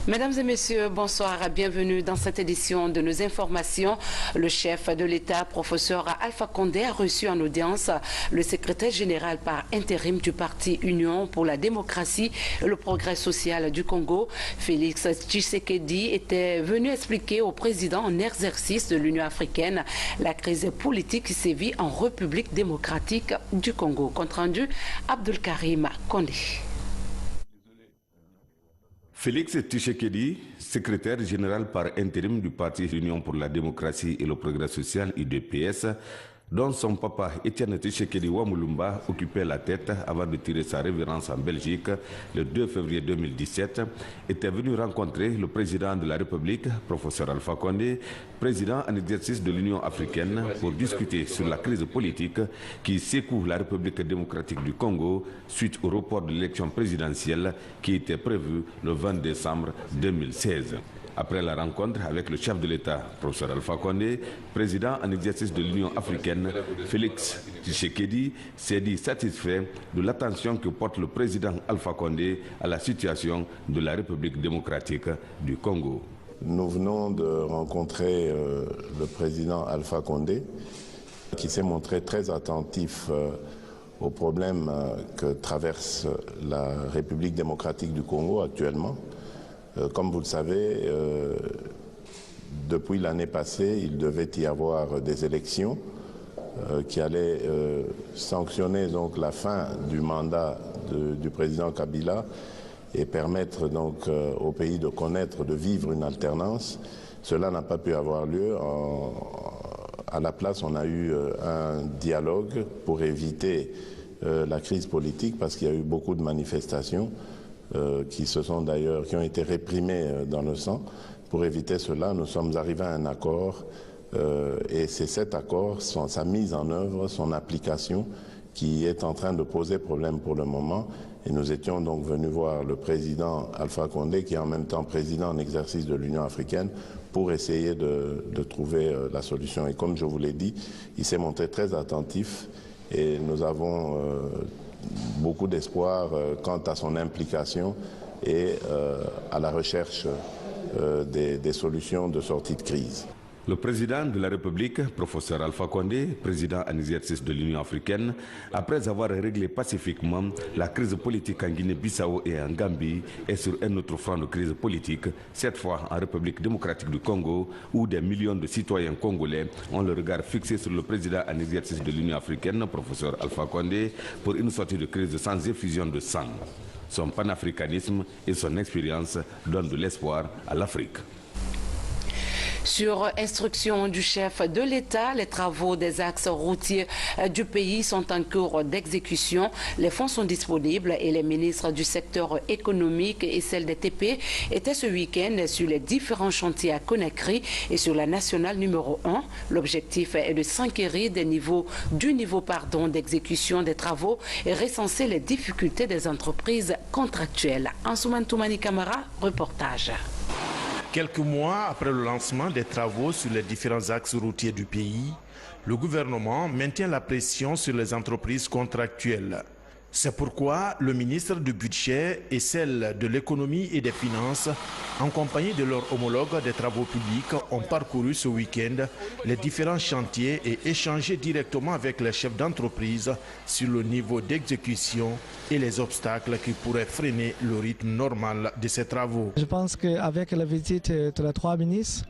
Mesdames et messieurs, bonsoir, bienvenue dans cette édition de nos informations. Le chef de l'État, professeur Alpha Condé, a reçu en audience le secrétaire général par intérim du parti Union pour la démocratie et le progrès social du Congo. Félix Tshisekedi était venu expliquer au président en exercice de l'Union africaine la crise politique qui sévit en République démocratique du Congo. Compte rendu, Abdulkarim Condé. Félix Tshisekedi, secrétaire général par intérim du parti Union pour la démocratie et le progrès social UDPS, dont son papa Etienne Tshisekedi Wamulumba occupait la tête avant de tirer sa révérence en Belgique le 2 février 2017, était venu rencontrer le président de la République, professeur Alpha Condé, président en exercice de l'Union africaine, pour discuter sur la crise politique qui secoue la République démocratique du Congo suite au report de l'élection présidentielle qui était prévue le 20 décembre 2016. Après la rencontre avec le chef de l'État, professeur Alpha Condé, président en exercice de l'Union africaine, Félix Tshisekedi s'est dit satisfait de l'attention que porte le président Alpha Condé à la situation de la République démocratique du Congo. Nous venons de rencontrer le président Alpha Condé, qui s'est montré très attentif aux problèmes que traverse la République démocratique du Congo actuellement. Comme vous le savez, depuis l'année passée, il devait y avoir des élections qui allaient sanctionner donc la fin du mandat du président Kabila et permettre donc au pays de connaître, de vivre une alternance. Cela n'a pas pu avoir lieu. À la place, on a eu un dialogue pour éviter la crise politique parce qu'il y a eu beaucoup de manifestations qui ont été réprimés dans le sang. Pour éviter cela, nous sommes arrivés à un accord et c'est cet accord, sa mise en œuvre, son application qui est en train de poser problème pour le moment. Et nous étions donc venus voir le président Alpha Condé, qui est en même temps président en exercice de l'Union africaine, pour essayer de trouver la solution. Et comme je vous l'ai dit, il s'est montré très attentif et nous avons beaucoup d'espoir quant à son implication et à la recherche des solutions de sortie de crise. Le président de la République, professeur Alpha Condé, président en exercice de l'Union africaine, après avoir réglé pacifiquement la crise politique en Guinée-Bissau et en Gambie, est sur un autre front de crise politique, cette fois en République démocratique du Congo, où des millions de citoyens congolais ont le regard fixé sur le président en exercice de l'Union africaine, professeur Alpha Condé, pour une sortie de crise sans effusion de sang. Son panafricanisme et son expérience donnent de l'espoir à l'Afrique. Sur instruction du chef de l'État, les travaux des axes routiers du pays sont en cours d'exécution. Les fonds sont disponibles et les ministres du secteur économique et celle des TP étaient ce week-end sur les différents chantiers à Conakry et sur la nationale numéro 1. L'objectif est de s'enquérir du niveau d'exécution des travaux et recenser les difficultés des entreprises contractuelles. Ansouman Toumani Kamara, reportage. Quelques mois après le lancement des travaux sur les différents axes routiers du pays, le gouvernement maintient la pression sur les entreprises contractuelles. C'est pourquoi le ministre du Budget et celle de l'Économie et des Finances, en compagnie de leurs homologues des travaux publics, ont parcouru ce week-end les différents chantiers et échangé directement avec les chefs d'entreprise sur le niveau d'exécution et les obstacles qui pourraient freiner le rythme normal de ces travaux. Je pense qu'avec la visite de les trois ministres,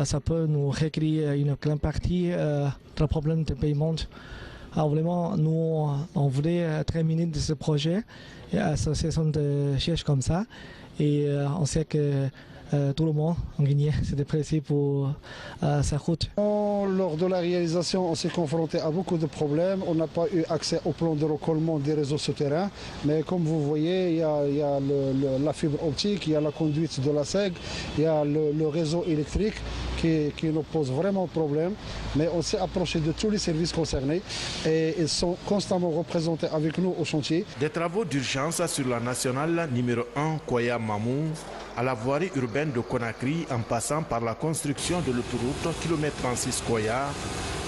ça peut nous régler une grande partie des problèmes de paiement. Vraiment, nous, on voulait terminer de ce projet, et l'association de cherche comme ça, et on sait que tout le monde en Guinée s'est pressé pour sa route. Lors de la réalisation, on s'est confronté à beaucoup de problèmes. On n'a pas eu accès au plan de recollement des réseaux souterrains. Mais comme vous voyez, il y a la fibre optique, il y a la conduite de la SEG, il y a le réseau électrique qui nous pose vraiment problème. Mais on s'est approché de tous les services concernés et ils sont constamment représentés avec nous au chantier. Des travaux d'urgence sur la nationale numéro 1 Koya-Mamou, à la voirie urbaine de Conakry en passant par la construction de l'autoroute km 36 Koya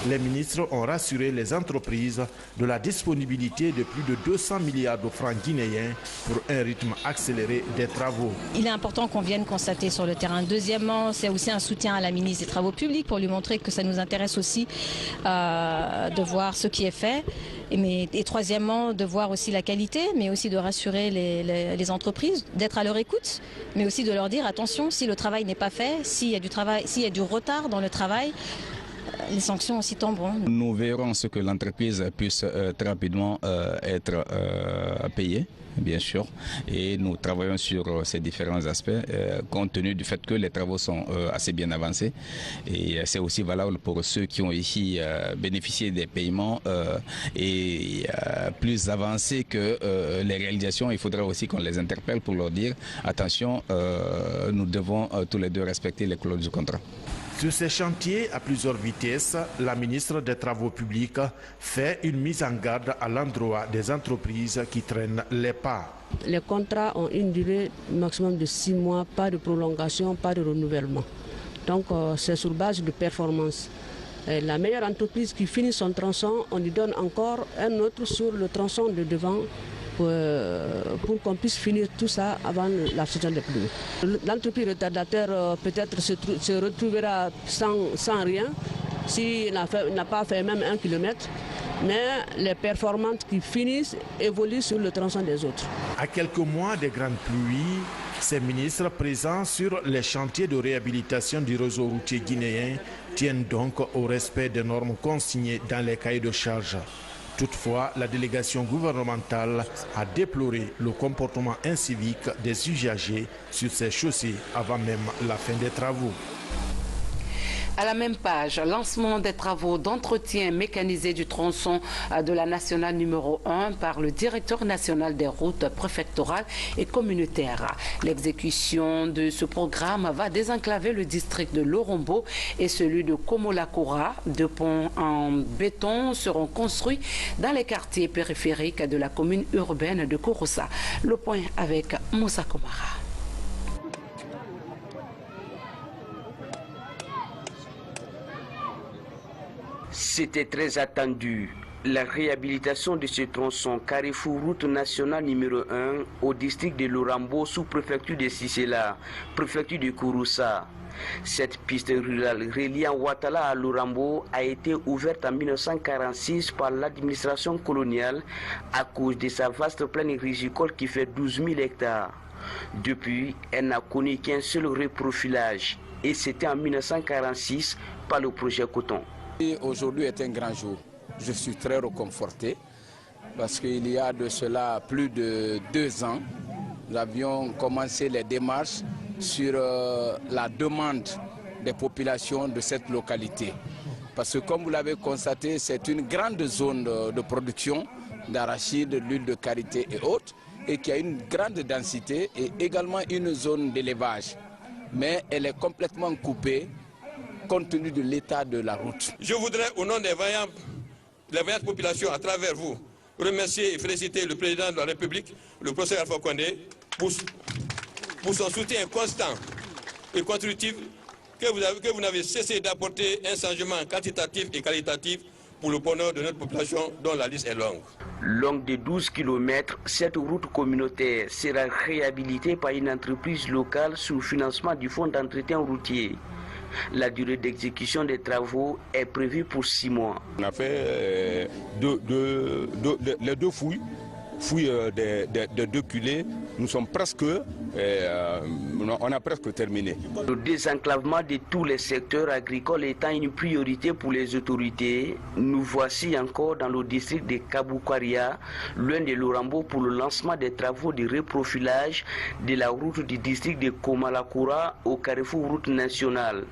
Les ministres ont rassuré les entreprises de la disponibilité de plus de 200 milliards de francs guinéens pour un rythme accéléré des travaux. Il est important qu'on vienne constater sur le terrain. Deuxièmement, c'est aussi un soutien à la ministre des Travaux publics pour lui montrer que ça nous intéresse aussi de voir ce qui est fait. Et troisièmement, de voir aussi la qualité, mais aussi de rassurer les entreprises, d'être à leur écoute, mais aussi de leur dire attention, si le travail n'est pas fait, s'il y a du retard dans le travail, les sanctions aussi tomberont. Nous verrons ce que l'entreprise puisse très rapidement être payée, bien sûr, et nous travaillons sur ces différents aspects compte tenu du fait que les travaux sont assez bien avancés, et c'est aussi valable pour ceux qui ont ici bénéficié des paiements et plus avancés que les réalisations. Il faudra aussi qu'on les interpelle pour leur dire attention, nous devons tous les deux respecter les clauses du contrat. Sur ces chantiers à plusieurs vitesses, la ministre des Travaux publics fait une mise en garde à l'endroit des entreprises qui traînent les pas. Les contrats ont une durée maximum de 6 mois, pas de prolongation, pas de renouvellement. Donc c'est sur base de performance. Et la meilleure entreprise qui finit son tronçon, on lui donne encore un autre sur le tronçon de devant pour qu'on puisse finir tout ça avant la saison des pluies. L'entreprise retardataire peut-être se retrouvera sans rien s'il n'a pas fait même 1 kilomètre, mais les performantes qui finissent évoluent sur le tronçon des autres. À quelques mois des grandes pluies, ces ministres présents sur les chantiers de réhabilitation du réseau routier guinéen tiennent donc au respect des normes consignées dans les cahiers de charges. Toutefois, la délégation gouvernementale a déploré le comportement incivique des usagers sur ces chaussées avant même la fin des travaux. À la même page, lancement des travaux d'entretien mécanisé du tronçon de la nationale numéro 1 par le directeur national des routes préfectorales et communautaires. L'exécution de ce programme va désenclaver le district de Lorombo et celui de Komolakura. 2 ponts en béton seront construits dans les quartiers périphériques de la commune urbaine de Kouroussa. Le point avec Moussa Komara. C'était très attendu. La réhabilitation de ce tronçon Carrefour route nationale numéro 1 au district de Lorambo sous-préfecture de Sisela, préfecture de Kouroussa. Cette piste rurale reliant Ouattala à Lorambo a été ouverte en 1946 par l'administration coloniale à cause de sa vaste plaine agricole qui fait 12 000 hectares. Depuis, elle n'a connu qu'un seul reprofilage et c'était en 1946 par le projet Coton. Aujourd'hui est un grand jour. Je suis très réconforté parce qu'il y a de cela plus de 2 ans, nous avions commencé les démarches sur la demande des populations de cette localité. Parce que comme vous l'avez constaté, c'est une grande zone de production d'arachide, d'huile de karité et autres, et qui a une grande densité et également une zone d'élevage. Mais elle est complètement coupée compte tenu de l'état de la route. Je voudrais, au nom des vaillantes populations, à travers vous, remercier et féliciter le président de la République, le professeur Alpha Condé, pour son soutien constant et constructif que vous n'avez cessé d'apporter un changement quantitatif et qualitatif pour le bonheur de notre population dont la liste est longue. Longue de 12 km, cette route communautaire sera réhabilitée par une entreprise locale sous financement du Fonds d'entretien routier. La durée d'exécution des travaux est prévue pour 6 mois. On a fait les 2 fouilles des 2 culées. Nous sommes presque, on a presque terminé. Le désenclavement de tous les secteurs agricoles étant une priorité pour les autorités, nous voici encore dans le district de Kaboukwaria, loin de Lorambo, pour le lancement des travaux de reprofilage de la route du district de Komolakura au carrefour route nationale.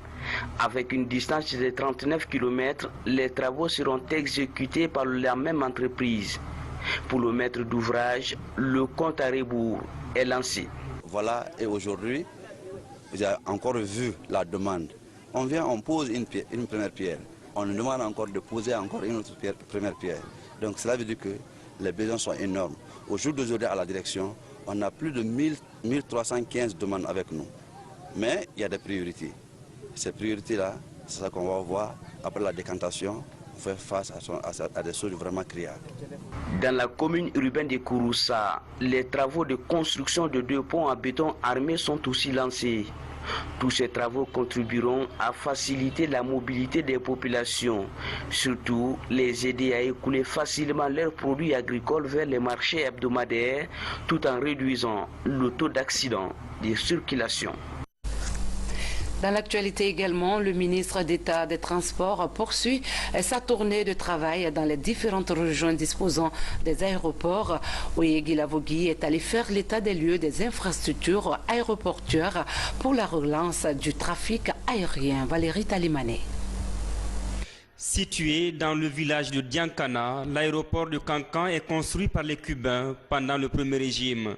Avec une distance de 39 km, les travaux seront exécutés par la même entreprise. Pour le maître d'ouvrage, le compte à rebours est lancé. Voilà, et aujourd'hui, vous avez encore vu la demande. On vient, on pose une première pierre. On nous demande encore de poser encore une autre première pierre. Donc cela veut dire que les besoins sont énormes. Au jour d'aujourd'hui, à la direction, on a plus de 1315 demandes avec nous. Mais il y a des priorités. Ces priorités-là, c'est ça qu'on va voir après la décantation faire face à des choses vraiment criardes. Dans la commune urbaine de Kouroussa, les travaux de construction de 2 ponts en béton armé sont aussi lancés. Tous ces travaux contribueront à faciliter la mobilité des populations, surtout les aider à écouler facilement leurs produits agricoles vers les marchés hebdomadaires, tout en réduisant le taux d'accident de circulation. Dans l'actualité également, le ministre d'État des Transports poursuit sa tournée de travail dans les différentes régions disposant des aéroports. Oyegui Lavogui est allé faire l'état des lieux des infrastructures aéroportuaires pour la relance du trafic aérien. Valérie Talimane. Situé dans le village de Diankana, l'aéroport de Kankan est construit par les Cubains pendant le premier régime.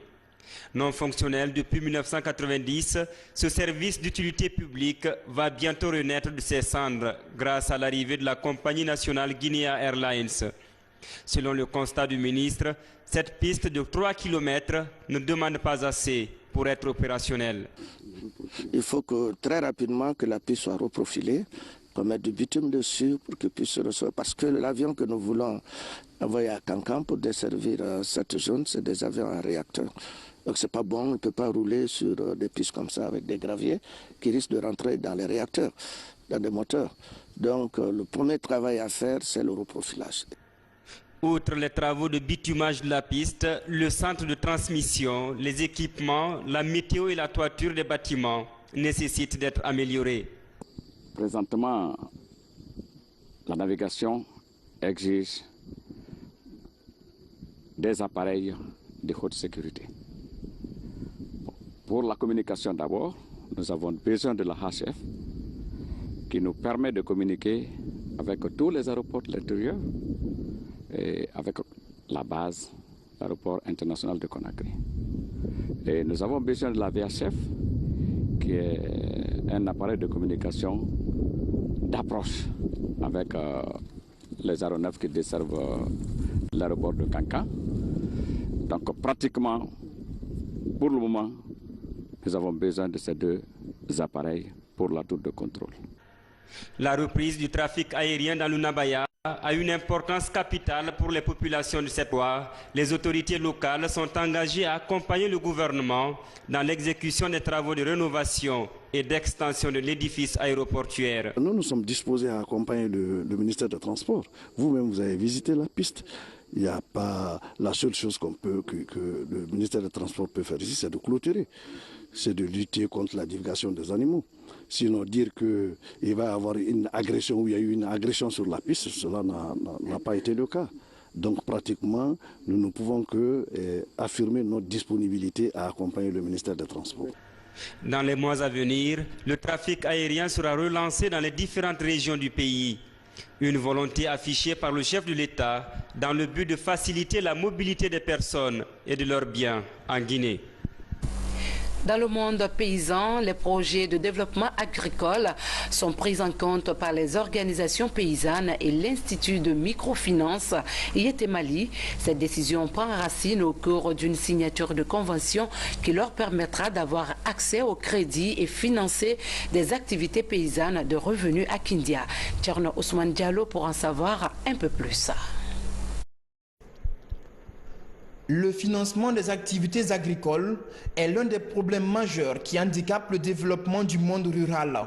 Non fonctionnel depuis 1990, ce service d'utilité publique va bientôt renaître de ses cendres grâce à l'arrivée de la compagnie nationale Guinea Airlines. Selon le constat du ministre, cette piste de 3 km ne demande pas assez pour être opérationnelle. Il faut que très rapidement que la piste soit reprofilée, qu'on mette du bitume dessus pour qu'il puisse se recevoir. Parce que l'avion que nous voulons envoyer à Kankan pour desservir cette zone, c'est des avions à réacteur. Donc c'est pas bon, on ne peut pas rouler sur des pistes comme ça avec des graviers qui risquent de rentrer dans les réacteurs, dans des moteurs. Donc le premier travail à faire, c'est le reprofilage. Outre les travaux de bitumage de la piste, le centre de transmission, les équipements, la météo et la toiture des bâtiments nécessitent d'être améliorés. Présentement, la navigation exige des appareils de haute sécurité. Pour la communication d'abord, nous avons besoin de la HF qui nous permet de communiquer avec tous les aéroports de l'intérieur et avec la base, l'aéroport international de Conakry. Et nous avons besoin de la VHF qui est un appareil de communication d'approche avec les aéronefs qui desservent l'aéroport de Kankan. Donc pratiquement, pour le moment, nous avons besoin de ces 2 appareils pour la tour de contrôle. La reprise du trafic aérien dans le Nabaya a une importance capitale pour les populations de cette voie. Les autorités locales sont engagées à accompagner le gouvernement dans l'exécution des travaux de rénovation et d'extension de l'édifice aéroportuaire. Nous sommes disposés à accompagner le ministère des Transports. Vous-même, vous avez visité la piste. Il n'y a pas la seule chose que le ministère des Transports peut faire ici, c'est de clôturer. C'est de lutter contre la divulgation des animaux. Sinon, dire qu'il va y avoir une agression ou il y a eu une agression sur la piste, cela n'a pas été le cas. Donc pratiquement, nous ne pouvons que affirmer notre disponibilité à accompagner le ministère des Transports. Dans les mois à venir, le trafic aérien sera relancé dans les différentes régions du pays. Une volonté affichée par le chef de l'État dans le but de faciliter la mobilité des personnes et de leurs biens en Guinée. Dans le monde paysan, les projets de développement agricole sont pris en compte par les organisations paysannes et l'Institut de microfinance Yetemali. Cette décision prend racine au cours d'une signature de convention qui leur permettra d'avoir accès au crédit et financer des activités paysannes de revenus à Kindia. Tcherno Ousmane Diallo pour en savoir un peu plus. Le financement des activités agricoles est l'un des problèmes majeurs qui handicapent le développement du monde rural.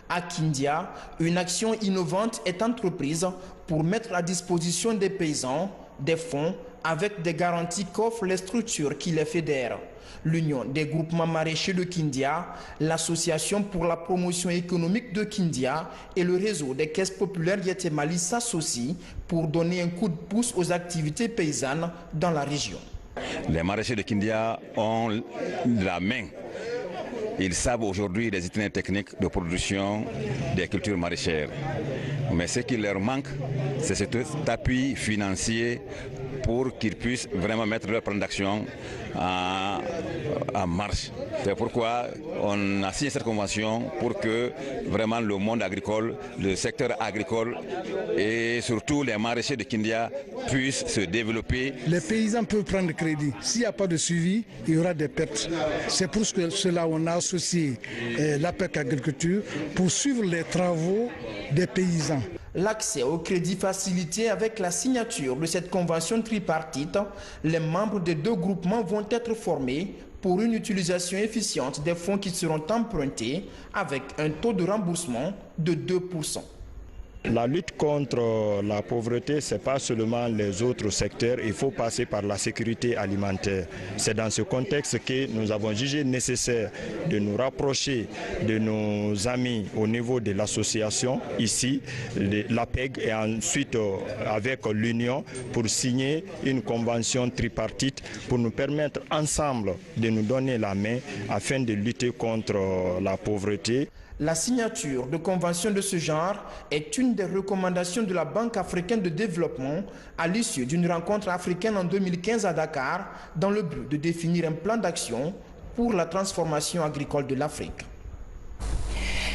À Kindia, une action innovante est entreprise pour mettre à disposition des paysans des fonds avec des garanties qu'offrent les structures qui les fédèrent. L'Union des groupements maraîchers de Kindia, l'Association pour la promotion économique de Kindia et le réseau des caisses populaires Yetemali s'associent pour donner un coup de pouce aux activités paysannes dans la région. Les maraîchers de Kindia ont la main. Ils savent aujourd'hui les itinéraires techniques de production des cultures maraîchères. Mais ce qui leur manque, c'est cet appui financier pour qu'ils puissent vraiment mettre leur plan d'action en marche. C'est pourquoi on a signé cette convention pour que vraiment le monde agricole, le secteur agricole et surtout les maraîchers de Kindia puissent se développer. Les paysans peuvent prendre crédit. S'il n'y a pas de suivi, il y aura des pertes. C'est pour cela qu'on a associé l'APEC Agriculture pour suivre les travaux des paysans. L'accès au crédit facilité avec la signature de cette convention tripartite, les membres des deux groupements vont être formés pour une utilisation efficiente des fonds qui seront empruntés avec un taux de remboursement de 2%. La lutte contre la pauvreté, ce n'est pas seulement les autres secteurs, il faut passer par la sécurité alimentaire. C'est dans ce contexte que nous avons jugé nécessaire de nous rapprocher de nos amis au niveau de l'association, ici, l'APEG, et ensuite avec l'Union pour signer une convention tripartite pour nous permettre ensemble de nous donner la main afin de lutter contre la pauvreté. La signature de conventions de ce genre est une des recommandations de la Banque africaine de développement à l'issue d'une rencontre africaine en 2015 à Dakar dans le but de définir un plan d'action pour la transformation agricole de l'Afrique.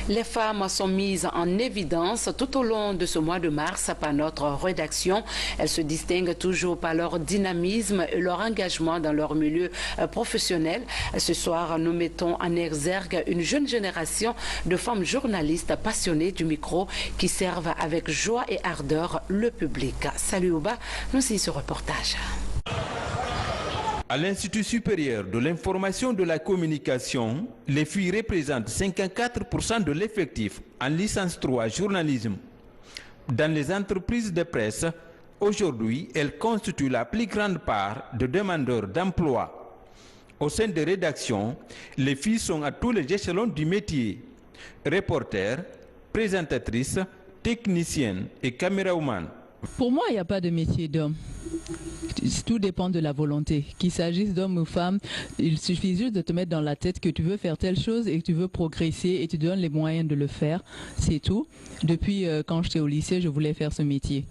Les femmes sont mises en évidence tout au long de ce mois de mars par notre rédaction. Elles se distinguent toujours par leur dynamisme et leur engagement dans leur milieu professionnel. Ce soir, nous mettons en exergue une jeune génération de femmes journalistes passionnées du micro qui servent avec joie et ardeur le public. Salut Ouba, nous sommes ce reportage. À l'Institut supérieur de l'information de la communication, les filles représentent 54% de l'effectif en licence 3 journalisme. Dans les entreprises de presse, aujourd'hui, elles constituent la plus grande part de demandeurs d'emploi. Au sein des rédactions, les filles sont à tous les échelons du métier. Reporters, présentatrices, techniciennes et camérawoman. Pour moi, il n'y a pas de métier d'homme. Tout dépend de la volonté. Qu'il s'agisse d'hommes ou femmes, il suffit juste de te mettre dans la tête que tu veux faire telle chose et que tu veux progresser et tu te donnes les moyens de le faire. C'est tout. Depuis quand j'étais au lycée, je voulais faire ce métier.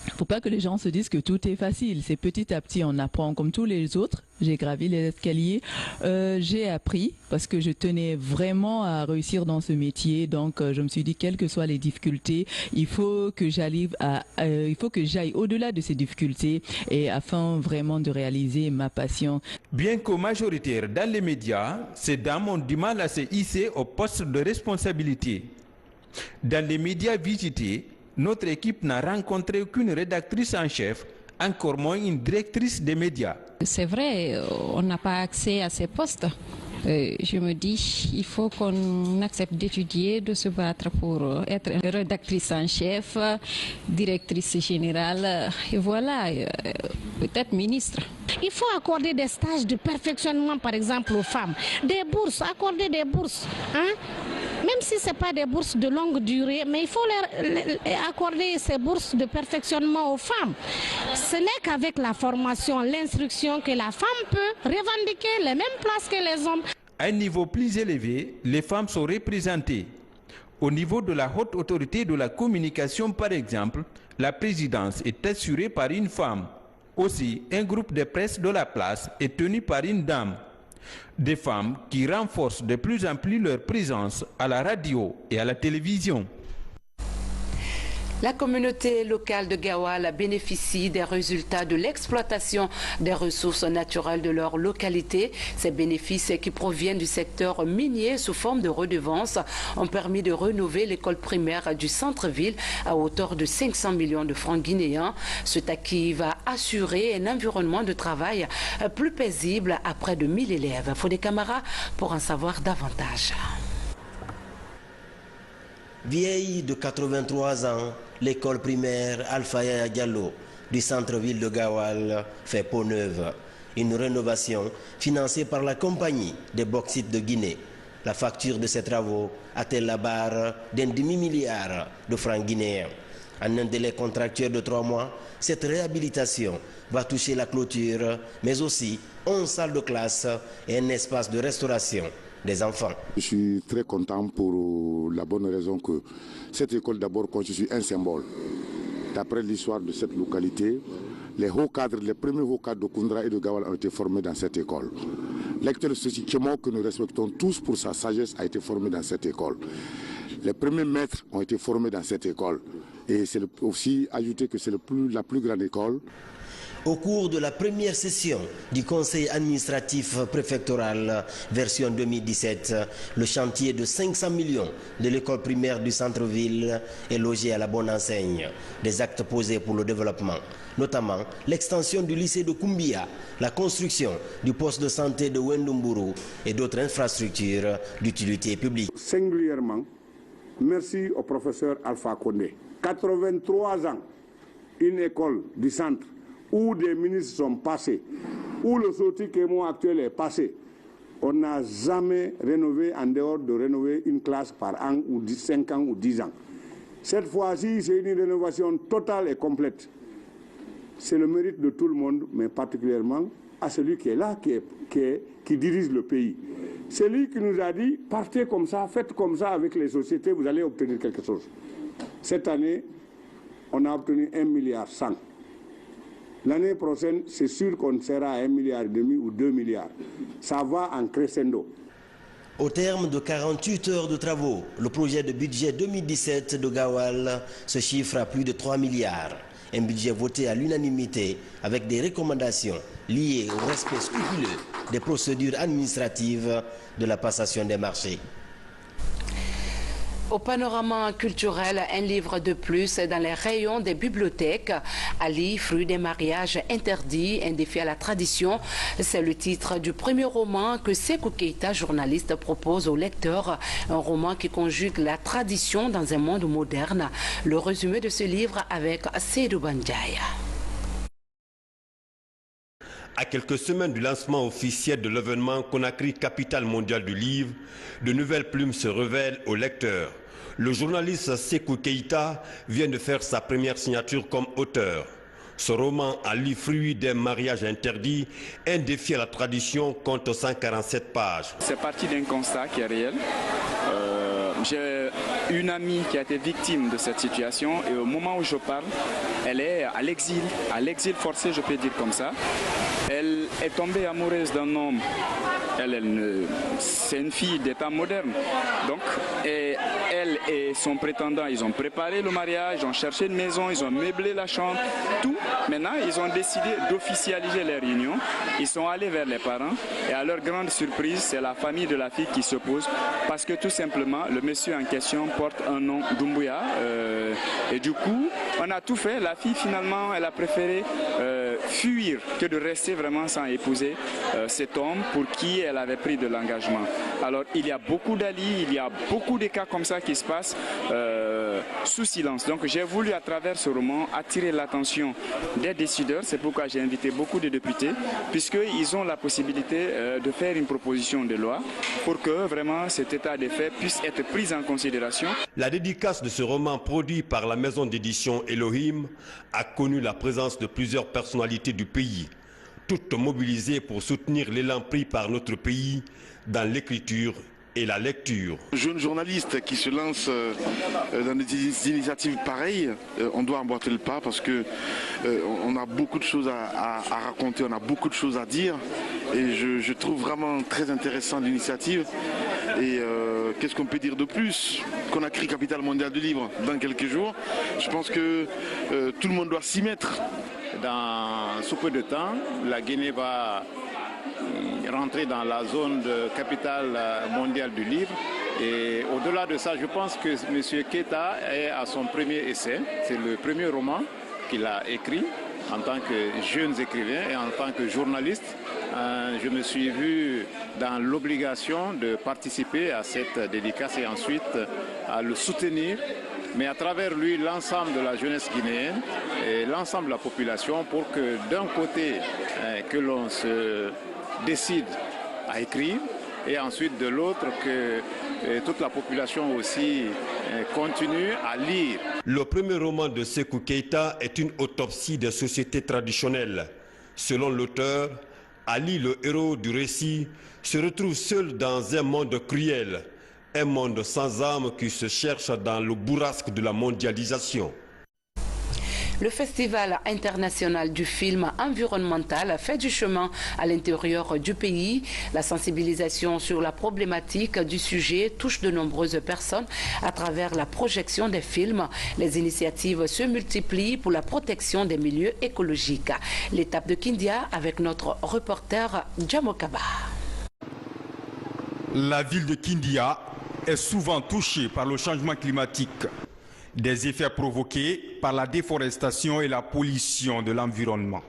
Il ne faut pas que les gens se disent que tout est facile. C'est petit à petit, on apprend comme tous les autres. J'ai gravi les escaliers. J'ai appris parce que je tenais vraiment à réussir dans ce métier. Donc, je me suis dit, quelles que soient les difficultés, il faut que j'aille au-delà de ces difficultés et afin vraiment de réaliser ma passion. Bien qu'au majoritaire dans les médias, ces dames ont du mal à se hisser au poste de responsabilité. Dans les médias visités, notre équipe n'a rencontré aucune rédactrice en chef, encore moins une directrice des médias. C'est vrai, on n'a pas accès à ces postes. Je me dis, il faut qu'on accepte d'étudier, de se battre pour être rédactrice en chef, directrice générale, et voilà, peut-être ministre. Il faut accorder des stages de perfectionnement, par exemple, aux femmes. Des bourses, accorder des bourses. Même si ce n'est pas des bourses de longue durée, mais il faut accorder ces bourses de perfectionnement aux femmes. Ce n'est qu'avec la formation, l'instruction que la femme peut revendiquer les mêmes places que les hommes. À un niveau plus élevé, les femmes sont représentées. Au niveau de la haute autorité de la communication, par exemple, la présidence est assurée par une femme. Aussi, un groupe de presse de la place est tenu par une dame. Des femmes qui renforcent de plus en plus leur présence à la radio et à la télévision. La communauté locale de Gawal bénéficie des résultats de l'exploitation des ressources naturelles de leur localité. Ces bénéfices qui proviennent du secteur minier sous forme de redevances ont permis de rénover l'école primaire du centre-ville à hauteur de 500 millions de francs guinéens. Ce acquis va assurer un environnement de travail plus paisible à près de 1000 élèves. Fodé Camara pour en savoir davantage. Vieille de 83 ans, l'école primaire Alpha Yaya Diallo du centre-ville de Gawal fait peau neuve. Une rénovation financée par la compagnie des bauxites de Guinée. La facture de ces travaux atteint la barre d'un demi-milliard de francs guinéens. En un délai contractuel de 3 mois, cette réhabilitation va toucher la clôture, mais aussi 11 salles de classe et un espace de restauration des enfants. Je suis très content pour la bonne raison que cette école d'abord constitue un symbole. D'après l'histoire de cette localité, les hauts cadres, les premiers hauts cadres de Koundra et de Gawal ont été formés dans cette école. Lecteur Kemo, que nous respectons tous pour sa sagesse, a été formé dans cette école. Les premiers maîtres ont été formés dans cette école. Et c'est aussi ajouté que c'est la plus grande école. Au cours de la première session du conseil administratif préfectoral version 2017, le chantier de 500 millions de l'école primaire du centre-ville est logé à la bonne enseigne. Des actes posés pour le développement, notamment l'extension du lycée de Koumbia, la construction du poste de santé de Wendumburu et d'autres infrastructures d'utilité publique. Singulièrement, merci au professeur Alpha Condé. 83 ans, une école du centre où des ministres sont passés, où le Soti Kemo actuel est passé, on n'a jamais rénové en dehors de rénover une classe par an ou 5 ans ou 10 ans. Cette fois-ci, c'est une rénovation totale et complète. C'est le mérite de tout le monde, mais particulièrement à celui qui est là, qui dirige le pays. C'est lui qui nous a dit, partez comme ça, faites comme ça avec les sociétés, vous allez obtenir quelque chose. Cette année, on a obtenu 1,1 milliard. L'année prochaine, c'est sûr qu'on sera à 1,5 milliard ou 2 milliards. Ça va en crescendo. Au terme de 48 heures de travaux, le projet de budget 2017 de Gawal se chiffre à plus de 3 milliards. Un budget voté à l'unanimité avec des recommandations liées au respect scrupuleux des procédures administratives de la passation des marchés. Au panorama culturel, un livre de plus dans les rayons des bibliothèques. Ali, fruit des mariages interdits, un défi à la tradition. C'est le titre du premier roman que Sékou Keïta, journaliste, propose aux lecteurs. Un roman qui conjugue la tradition dans un monde moderne. Le résumé de ce livre avec Seydou Bandiaï. À quelques semaines du lancement officiel de l'événement Conakry, capitale mondiale du livre, de nouvelles plumes se révèlent aux lecteurs. Le journaliste Sékou Keïta vient de faire sa première signature comme auteur. Ce roman, Ali, fruit d'un mariage interdit, un défi à la tradition, compte 147 pages. C'est parti d'un constat qui est réel. J'ai une amie qui a été victime de cette situation et au moment où je parle, elle est à l'exil forcé, je peux dire comme ça. Elle est tombée amoureuse d'un homme. C'est une fille d'état moderne. Donc, elle et son prétendant, ils ont préparé le mariage, ils ont cherché une maison, ils ont meublé la chambre, tout. Maintenant, ils ont décidé d'officialiser leur union. Ils sont allés vers les parents et à leur grande surprise, c'est la famille de la fille qui s'oppose parce que tout simplement, le monsieur en question porte un nom Doumbouya. Et du coup, on a tout fait. La fille, finalement, elle a préféré fuir que de rester vraiment sans épouser cet homme pour qui elle avait pris de l'engagement. Alors, il y a beaucoup d'alliés, il y a beaucoup de cas comme ça qui se passent sous silence. Donc, j'ai voulu, à travers ce roman, attirer l'attention des décideurs. C'est pourquoi j'ai invité beaucoup de députés, puisqu'ils ont la possibilité de faire une proposition de loi pour que vraiment cet état des faits puisse être pris en considération. La dédicace de ce roman produit par la maison d'édition Elohim a connu la présence de plusieurs personnalités du pays, toutes mobilisées pour soutenir l'élan pris par notre pays dans l'écriture et la lecture. Jeune journaliste qui se lance dans des initiatives pareilles, on doit emboîter le pas parce que on a beaucoup de choses à raconter, on a beaucoup de choses à dire et je trouve vraiment très intéressant l'initiative. Et qu'est-ce qu'on peut dire de plus? Conakry, capitale mondiale du livre, dans quelques jours. Je pense que tout le monde doit s'y mettre. Dans sous peu de temps, la Guinée va rentrer dans la zone de capitale mondiale du livre. Et au-delà de ça, je pense que M. Keïta est à son premier essai. C'est le premier roman qu'il a écrit en tant que jeune écrivain et en tant que journaliste. Je me suis vu dans l'obligation de participer à cette dédicace et ensuite à le soutenir, mais à travers lui l'ensemble de la jeunesse guinéenne et l'ensemble de la population pour que d'un côté que l'on se décide à écrire et ensuite de l'autre que toute la population aussi continue à lire. Le premier roman de Sékou Keïta est une autopsie des sociétés traditionnelles. Selon l'auteur, Ali, le héros du récit, se retrouve seul dans un monde cruel, un monde sans âme qui se cherche dans le bourrasque de la mondialisation. Le Festival international du film environnemental fait du chemin à l'intérieur du pays. La sensibilisation sur la problématique du sujet touche de nombreuses personnes à travers la projection des films. Les initiatives se multiplient pour la protection des milieux écologiques. L'étape de Kindia avec notre reporter Djamokaba. La ville de Kindia est souvent touchée par le changement climatique, des effets provoqués par la déforestation et la pollution de l'environnement.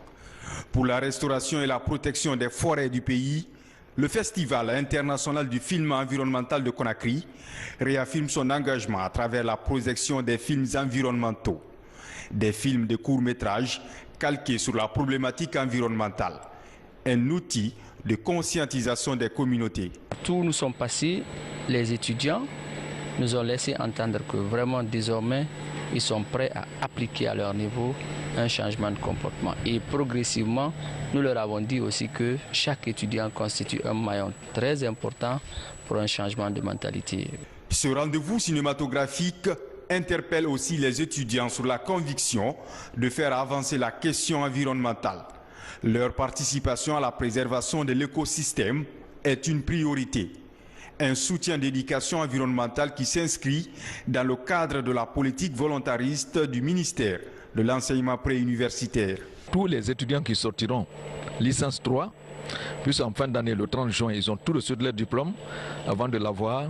Pour la restauration et la protection des forêts du pays, le Festival international du film environnemental de Conakry réaffirme son engagement à travers la projection des films environnementaux, des films de court-métrage calqués sur la problématique environnementale, un outil de conscientisation des communautés. Tous nous sommes passés, les étudiants nous ont laissé entendre que vraiment désormais ils sont prêts à appliquer à leur niveau un changement de comportement. Et progressivement, nous leur avons dit aussi que chaque étudiant constitue un maillon très important pour un changement de mentalité. Ce rendez-vous cinématographique interpelle aussi les étudiants sur la conviction de faire avancer la question environnementale. Leur participation à la préservation de l'écosystème est une priorité. Un soutien d'éducation environnementale qui s'inscrit dans le cadre de la politique volontariste du ministère de l'enseignement préuniversitaire. Tous les étudiants qui sortiront licence 3, puis en fin d'année, le 30 juin, ils ont tout reçu de leur diplôme. Avant de l'avoir,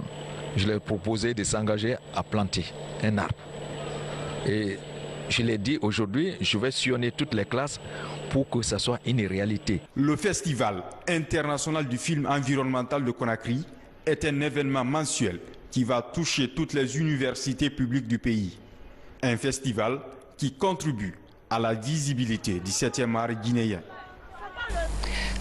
je leur ai proposé de s'engager à planter un arbre. Et je l'ai dit aujourd'hui, je vais sillonner toutes les classes pour que ça soit une réalité. Le Festival international du film environnemental de Conakry est un événement mensuel qui va toucher toutes les universités publiques du pays. Un festival qui contribue à la visibilité du 7e art guinéen.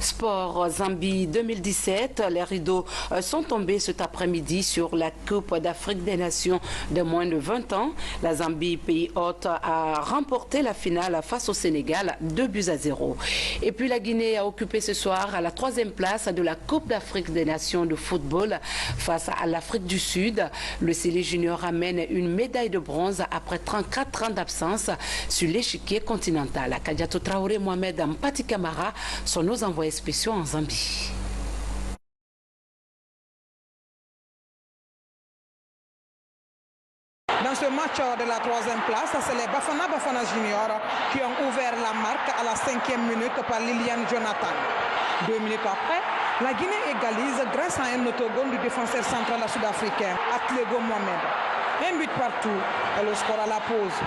Sport Zambie 2017, les rideaux sont tombés cet après-midi sur la Coupe d'Afrique des Nations de moins de 20 ans. La Zambie, pays hôte, a remporté la finale face au Sénégal 2-0. Et puis la Guinée a occupé ce soir la 3e place de la Coupe d'Afrique des Nations de football face à l'Afrique du Sud. Le Sélé Junior ramène une médaille de bronze après 34 ans d'absence sur l'échiquier continental. Kadiatou Traoré, Mohamed Mpati Kamara sont nos envoyés spéciaux en Zambie. Dans ce match de la 3e place, c'est les Bafana Junior qui ont ouvert la marque à la 5e minute par Liliane Jonathan. 2 minutes après, la Guinée égalise grâce à un autogol du défenseur central sud-africain, Atlego Mohamed. Un but partout et le score à la pause.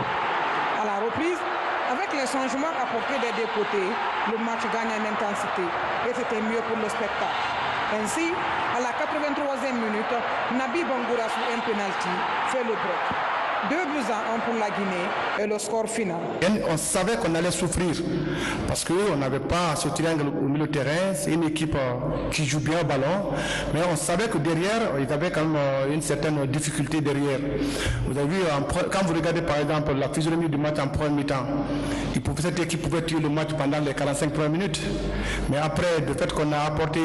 À la reprise, avec les changements apportés des deux côtés, le match gagne en intensité et c'était mieux pour le spectacle. Ainsi, à la 83e minute, Nabi Bangoura sous un penalty fait le break. 2-1 pour la Guinée et le score final. On savait qu'on allait souffrir parce qu'on n'avait pas ce triangle au milieu de terrain. C'est une équipe qui joue bien au ballon, mais on savait que derrière, ils avaient quand même une certaine difficulté derrière. Vous avez vu, quand vous regardez par exemple la physionomie du match en première mi-temps, cette équipe pouvait tuer le match pendant les 45 premières minutes. Mais après, le fait qu'on a apporté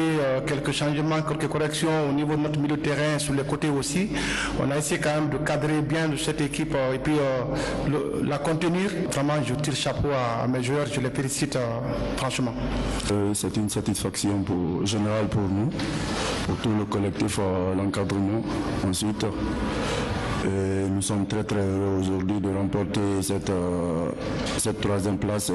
quelques changements, quelques corrections au niveau de notre milieu de terrain, sur les côtés aussi, on a essayé quand même de cadrer bien cette équipe et puis la contenir. Vraiment, je tire chapeau à mes joueurs, je les félicite franchement. C'est une satisfaction générale pour nous, pour tout le collectif, l'encadrement. Ensuite, nous sommes très heureux aujourd'hui de remporter cette 3e place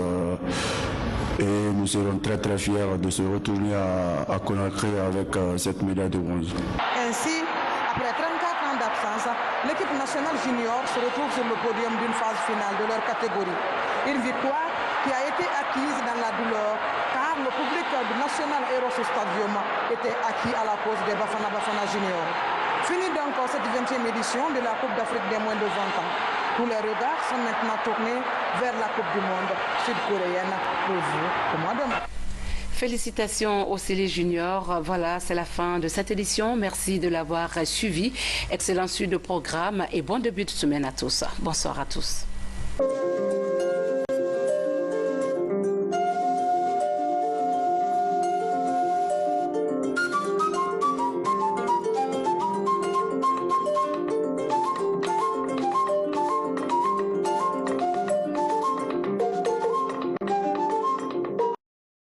et nous serons très fiers de se retourner à Conakry avec cette médaille de bronze. Ainsi, après 34 ans d'absence, l'équipe nationale junior se retrouve sur le podium d'une phase finale de leur catégorie. Une victoire qui a été acquise dans la douleur car le public du National Eros Stadium était acquis à la cause des Bafana Junior. Fini donc cette 20e édition de la Coupe d'Afrique des moins de 20 ans. Tous les regards sont maintenant tournés vers la Coupe du monde sud-coréenne prévue au mois de mars. Félicitations au Sélé Junior. Voilà, c'est la fin de cette édition. Merci de l'avoir suivi. Excellent suite de programme et bon début de semaine à tous. Bonsoir à tous.